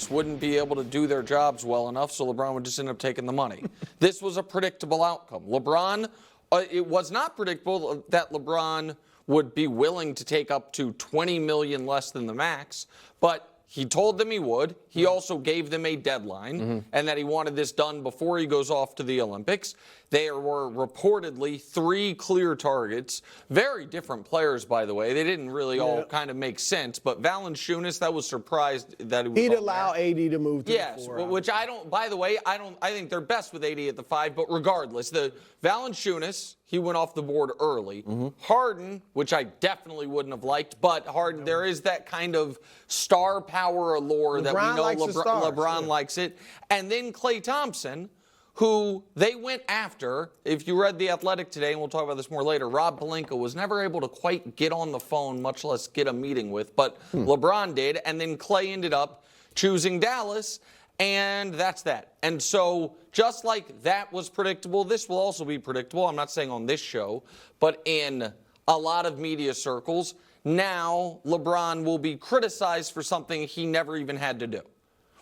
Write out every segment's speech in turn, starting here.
wouldn't be able to do their jobs well enough, so LeBron would just end up taking the money. This was a predictable outcome. It was not predictable that LeBron would be willing to take up to $20 million less than the max, but he told them he would. He also gave them a deadline and that he wanted this done before he goes off to the Olympics. There were reportedly 3 clear targets. Very different players, by the way. They didn't really all kind of make sense. But Valanciunas, that was surprised that he was He'd allow AD to move to the 4. Yes, which I don't, by the way, I think they're best with AD at the 5. But regardless, the Valanciunas, he went off the board early. Harden, which I definitely wouldn't have liked, but Harden, there is that kind of star power allure that we know LeBron likes it. And then Klay Thompson, who they went after. If you read The Athletic today, and we'll talk about this more later, Rob Pelinka was never able to quite get on the phone, much less get a meeting with, but LeBron did, and then Klay ended up choosing Dallas, and that's that. And so just like that was predictable, this will also be predictable. I'm not saying on this show, but in a lot of media circles, now LeBron will be criticized for something he never even had to do,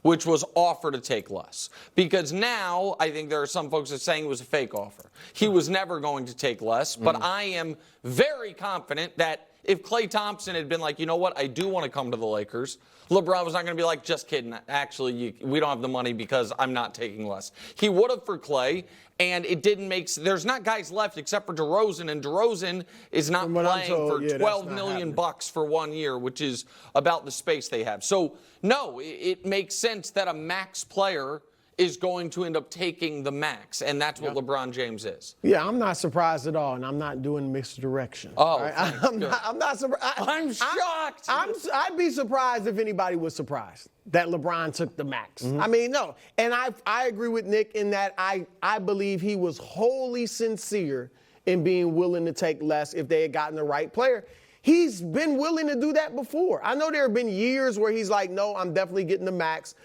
which was offer to take less. Because now I think there are some folks that are saying it was a fake offer. He was never going to take less, but I am very confident that if Klay Thompson had been like, you know what, I do want to come to the Lakers, LeBron was not going to be like, just kidding, actually, we don't have the money because I'm not taking less. He would have for Klay, and it didn't make sense. There's not guys left except for DeRozan, and DeRozan is not playing for $12 million for 1 year, which is about the space they have. So, no, it makes sense that a max player is going to end up taking the max, and that's what LeBron James is. Yeah, I'm not surprised at all, and I'm not doing misdirection. Oh, right? I'm not surprised. I'm shocked. I'd be surprised if anybody was surprised that LeBron took the max. I mean, no. And I agree with Nick in that I believe he was wholly sincere in being willing to take less if they had gotten the right player. He's been willing to do that before. I know there have been years where he's like, no, I'm definitely getting the max.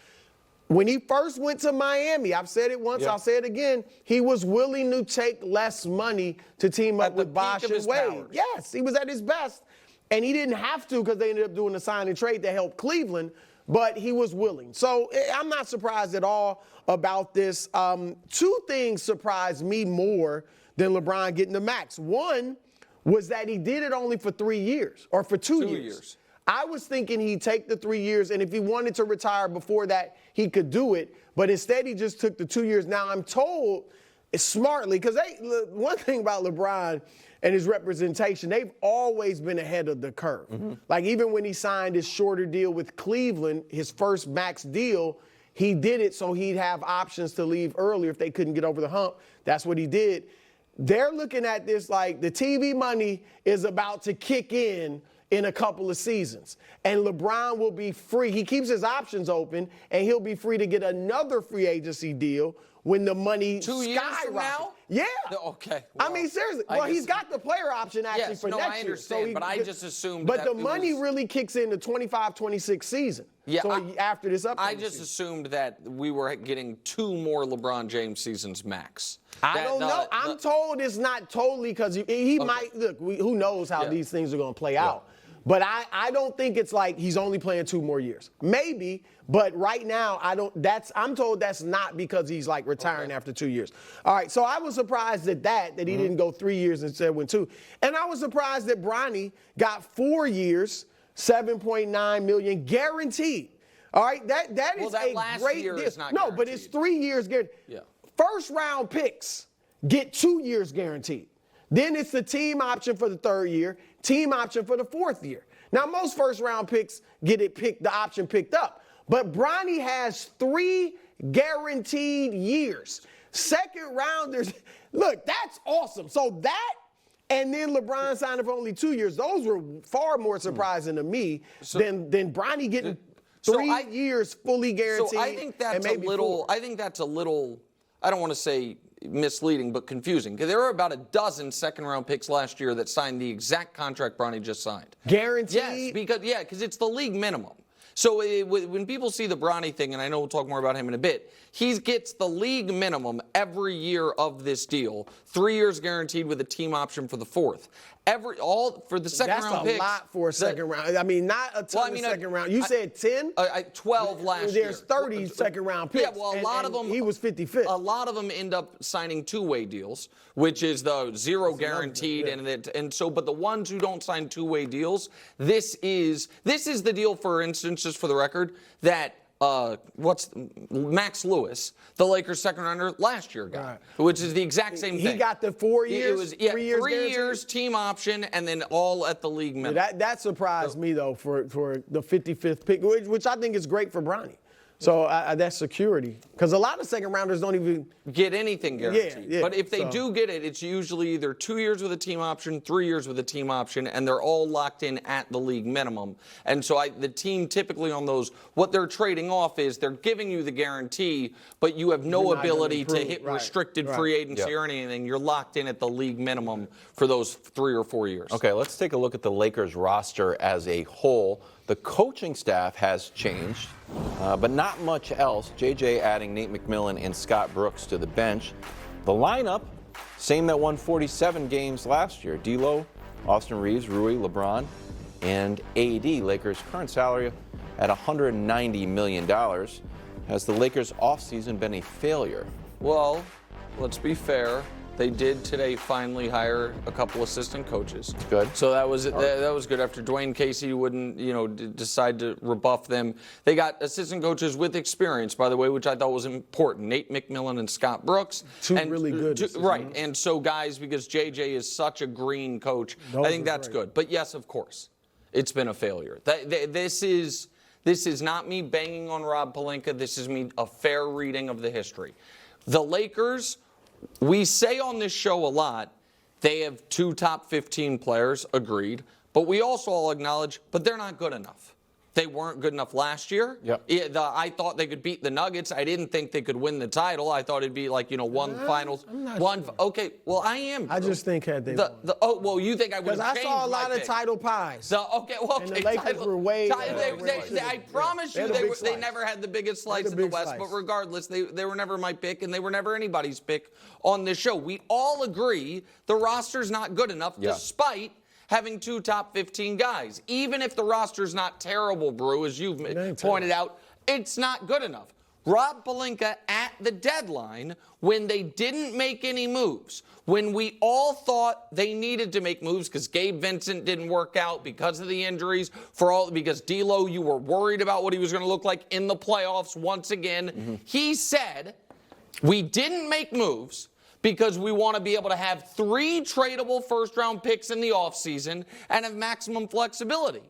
When he first went to Miami, I've said it once, I'll say it again, he was willing to take less money to team up with Bosh and Wade. Yes, he was at his best. And he didn't have to because they ended up doing the sign and trade that helped Cleveland, but he was willing. So I'm not surprised at all about this. 2 things surprised me more than LeBron getting the max. One was that he did it only for 3 years, or for 2 years. I was thinking he'd take the 3 years, and if he wanted to retire before that, he could do it. But instead, he just took the 2 years. Now, I'm told, smartly, because one thing about LeBron and his representation, they've always been ahead of the curve. Like, even when he signed his shorter deal with Cleveland, his first max deal, he did it so he'd have options to leave earlier if they couldn't get over the hump. That's what he did. They're looking at this like the TV money is about to kick in a couple of seasons. And LeBron will be free. He keeps his options open, and he'll be free to get another free agency deal when the money 2 years from now? Yeah. Okay. Well, I mean, seriously. Well, he's got the player option actually for next year. I understand, so but I just assumed But the money really kicks in the 25-26 season. Yeah. So after this upcoming I just season. assumed that we were getting 2 more LeBron James seasons max. I don't know. I'm told it's not totally because he might. Look, who knows how these things are going to play out. But I don't think it's like he's only playing 2 more years. Maybe, but right now I'm told that's not because he's like retiring after 2 years. All right, so I was surprised at that he didn't go 3 years instead went 2. And I was surprised that Bronny got 4 years, $7.9 million guaranteed. All right, that is a great deal. No, but it's 3 years guaranteed. Yeah. First round picks get 2 years guaranteed. Then it's the team option for the 3rd year, team option for the 4th year. Now, most first-round picks get the option picked up. But Bronny has 3 guaranteed years. Second rounders, look, that's awesome. So that, and then LeBron signing for only 2 years, those were far more surprising to me than Bronny getting 3 years fully guaranteed. So I think that's a little, I don't want to say misleading, but confusing. Because there were about a dozen second-round picks last year that signed the exact contract Bronny just signed. Guaranteed? Yes, because it's the league minimum. So when people see the Bronny thing, and I know we'll talk more about him in a bit, he gets the league minimum every year of this deal, 3 years guaranteed with a team option for the fourth. For the second round picks. That's a lot for a second round. I mean, not a ton of second round. You said 10? 12 last year. There's 30 second round picks. Yeah, well, a lot of them. He was 55th. A lot of them end up signing two-way deals, which is the zero guaranteed, but the ones who don't sign two-way deals, this is the deal, for instance, just for the record, that Max Lewis, the Lakers second rounder last year got, which is the exact same thing. He got the 4 years, 3 years, 3 years team option, and then all at the league minimum. That surprised me though for the 55th pick, which I think is great for Bronny. So that's security, because a lot of second rounders don't even get anything guaranteed. Yeah, but if they do get it, it's usually either 2 years with a team option, 3 years with a team option, and they're all locked in at the league minimum. And so the team typically on those, what they're trading off is they're giving you the guarantee, but you have no ability to hit restricted free agency or anything. You're locked in at the league minimum for those 3 or 4 years. Okay, let's take a look at the Lakers roster as a whole. The coaching staff has changed, but not much else. JJ adding Nate McMillan and Scott Brooks to the bench. The lineup, same that won 47 games last year. D'Lo, Austin Reeves, Rui, LeBron, and AD. Lakers' current salary at $190 million. Has the Lakers' offseason been a failure? Well, let's be fair. They did today finally hire a couple assistant coaches. Good. So that was good. After Dwayne Casey wouldn't, decide to rebuff them, they got assistant coaches with experience, by the way, which I thought was important. Nate McMillan and Scott Brooks. Two really good. Right. And so guys, because JJ is such a green coach, I think that's good. But yes, of course, it's been a failure. This is not me banging on Rob Pelinka. This is me a fair reading of the history. The Lakers. We say on this show a lot, they have 2 top 15 players, agreed, but we also all acknowledge, but they're not good enough. They weren't good enough last year. Yep. I thought they could beat the Nuggets. I didn't think they could win the title. I thought it'd be like, one finals. I'm not sure. Okay, well, I am. I just think had they won. You think I would have changed my pick? Because I saw a lot of title pies. And the Lakers were way I promise you they never had the biggest slice in the West, but regardless, they were never my pick, and they were never anybody's pick on this show. We all agree the roster's not good enough, despite having 2 top 15 guys. Even if the roster's not terrible, Brew, as you've pointed out, it's not good enough. Rob Pelinka at the deadline, when they didn't make any moves, when we all thought they needed to make moves because Gabe Vincent didn't work out because of the injuries, because D'Lo, you were worried about what he was going to look like in the playoffs once again. He said, we didn't make moves because we want to be able to have 3 tradable first-round picks in the offseason and have maximum flexibility.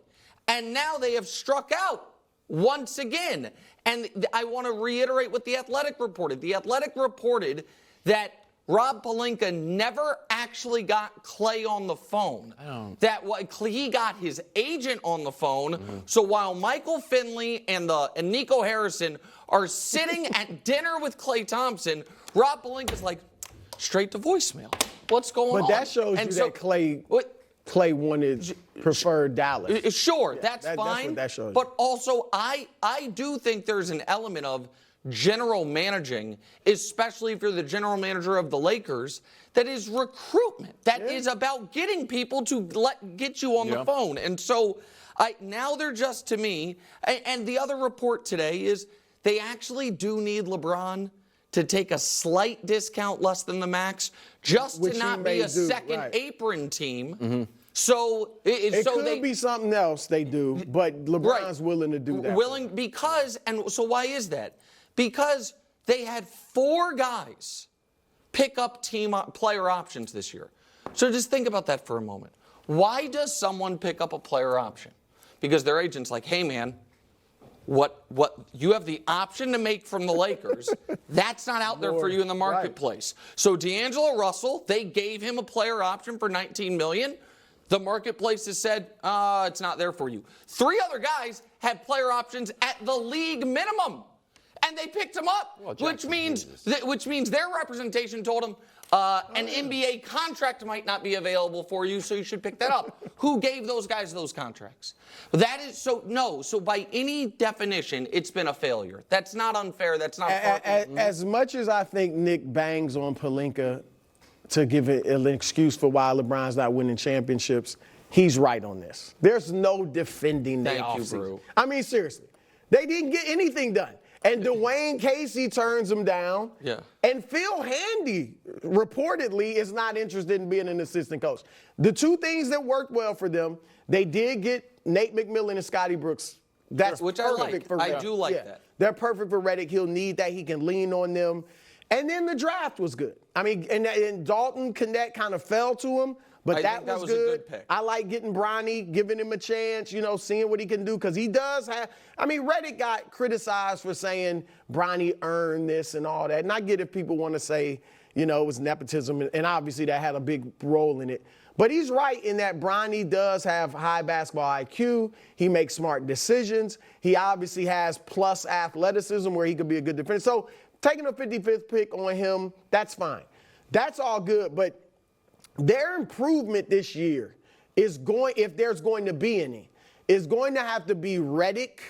And now they have struck out once again. And I want to reiterate what The Athletic reported. The Athletic reported that Rob Pelinka never actually got Clay on the phone. That he got his agent on the phone. So while Michael Finley and Nico Harrison are sitting at dinner with Klay Thompson, Rob Pelinka's like, straight to voicemail. What's going on? But that shows that Clay preferred Dallas. Sure, that's fine. That's what that shows. But also, I do think there's an element of general managing, especially if you're the general manager of the Lakers, that is recruitment. That is about getting people to get you on the phone. And so now they're just, to me, and the other report today is they actually do need LeBron to take a slight discount less than the max, just to not be a second apron team. So it could be something else they do, but LeBron's willing to do that. So why is that? Because they had 4 guys pick up player options this year. So just think about that for a moment. Why does someone pick up a player option? Because their agent's like, hey man, what you have the option to make from the Lakers, that's not out there for you in the marketplace. So D'Angelo Russell, they gave him a player option for $19 million. The marketplace has said, it's not there for you. 3 other guys had player options at the league minimum. and they picked him up, Well, which means their representation told him an NBA contract might not be available for you, so you should pick that up. Who gave those guys those contracts? That is so by any definition, it's been a failure. That's not unfair. That's not as much as I think Nick bangs on Pelinka to give it an excuse for why LeBron's not winning championships, he's right on this. There's no defending the offseason. I mean, seriously, they didn't get anything done. And Dwayne Casey turns him down. Yeah. And Phil Handy, reportedly, is not interested in being an assistant coach. The two things that worked well for them, they did get Nate McMillan and Scotty Brooks. That's which perfect for Redick. I do like that. They're perfect for Redick. He'll need that. He can lean on them. And then the draft was good. I mean, and Dalton Connect kind of fell to him. But that was good. A good pick. I like getting Bronny, giving him a chance, seeing what he can do. Because he does have, Redick got criticized for saying Bronny earned this and all that. And I get if people want to say, it was nepotism. And obviously that had a big role in it. But he's right in that Bronny does have high basketball IQ. He makes smart decisions. He obviously has plus athleticism where he could be a good defender. So taking a 55th pick on him, that's fine. That's all good. But their improvement this year is going, if there's going to be any, is going to have to be Redick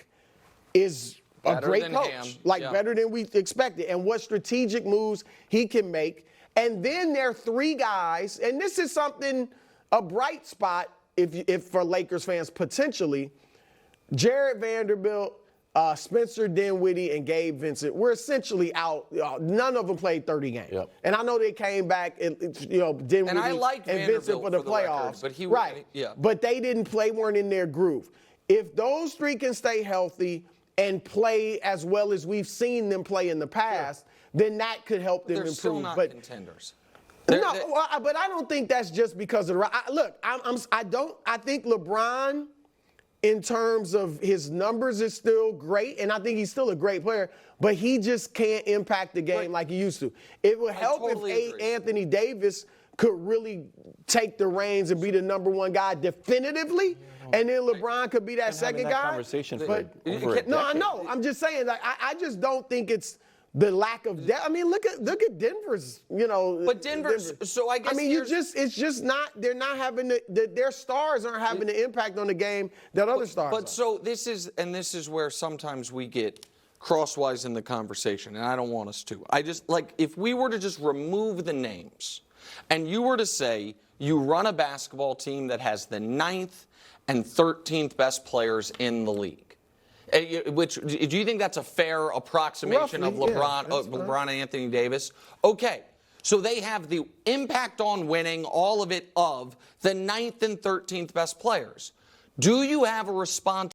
is a great coach, better than we expected, and what strategic moves he can make. And then there are three guys, and this is something, a bright spot if for Lakers fans potentially, Jared Vanderbilt, Spencer Dinwiddie, and Gabe Vincent were essentially out. None of them played 30 games. Yep. And I know they came back, Dinwiddie and Vincent for the playoffs. But they didn't play, weren't in their groove. If those three can stay healthy and play as well as we've seen them play in the past, then that could help them improve. Still not contenders. But I don't think that's just because of the I think LeBron, in terms of his numbers, is still great, and I think he's still a great player, but he just can't impact the game like he used to. It would help if Anthony Davis could really take the reins and be the number one guy definitively, and then LeBron could be that second guy. Conversation I know. I'm just saying, I just don't think it's the lack of depth. I mean, look at Denver's, But Denver's, so I guess. It's just not, they're not having their stars aren't having the impact on the game that other stars are. But so this is where sometimes we get crosswise in the conversation, and I don't want us to. If we were to just remove the names, and you were to say you run a basketball team that has the 9th and 13th best players in the league. Which, do you think that's a fair approximation of LeBron, LeBron and Anthony Davis? Okay, so they have the impact on winning, all of it, of the 9th and 13th best players. Do you have a response?